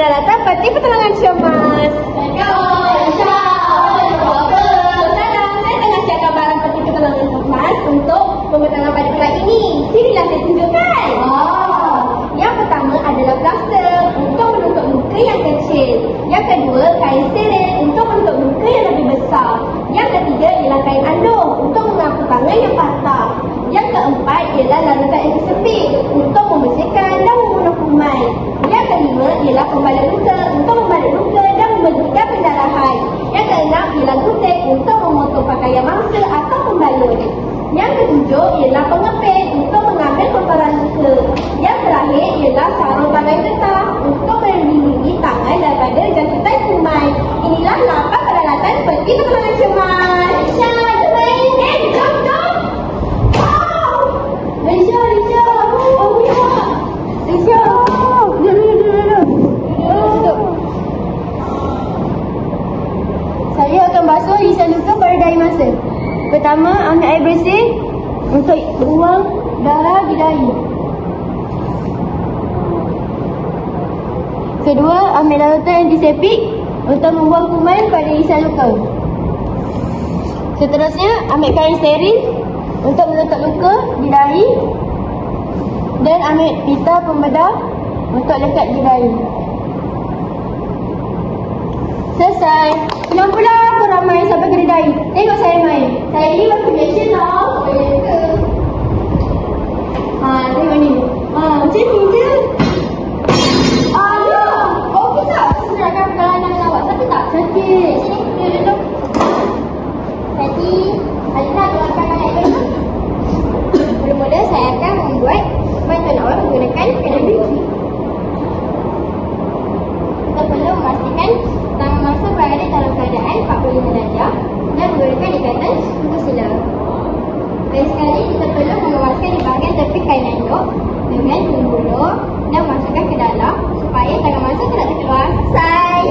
peralatan parti pertolongan cemas. Saya tengah siapkan barang parti pertolongan cemas untuk pembentangan pada bulan ini. Sinilah saya tunjukkan. Yang pertama adalah plaster untuk menutup muka yang kecil. Yang kedua, kain steril untuk menutup muka yang lebih besar. Yang ketiga ialah kain andong untuk mengaku tangan yang patah. Yang keempat ialah larutan antiseptik untuk membersihkan dan membunuh kuman. Yang kelima ialah pembalut luka untuk membalut luka dan memberikan pendarahan. Yang keenam ialah gunting untuk memotong pakaian mangsa atau membalut. Yang ketujuh ialah pengepit untuk mengambil kotoran luka. Yang terakhir ialah sarung tangan getah untuk melindungi tangan daripada jangkitan kuman. Inilah 8 peralatan peti pertolongan cemas. Risha, jom main. Jom. Risha. Oh, ya. Risha. Duduk. Saya akan basuh Risha luka pada dahi masa. Pertama, ambil air bersih untuk buang darah di dahi. Kedua, ambil larutan antiseptik untuk membuang kuman pada Risha luka. Seterusnya, ambil kain steril untuk menutup luka di dahi. Dan ambil pita pembedah untuk lekat di dahi. Selesai. Kenapa pula kau ramai sampai kena dahi? Tengok saya main. Saya ni waktu reaction tau. Boleh ke? Tengok ni. Macam ni je. Okey tak? Saya nak perjalanan awak. Tapi tak sakit. Sini, duduk. Tadi, Alina keluarkan air dulu. Mula-mula saya akan membuat bantuan awak menggunakan pedal. Kita perlu memastikan tangan mangsa berada dalam keadaan 45 darjah dan menggunakan ikatan untuk sila. Lain sekali, kita perlu mengemaskan di bahagian tepi kain andong dengan membuluh dan masukkan ke dalam supaya tangan mangsa tidak terkeluar. Selesai!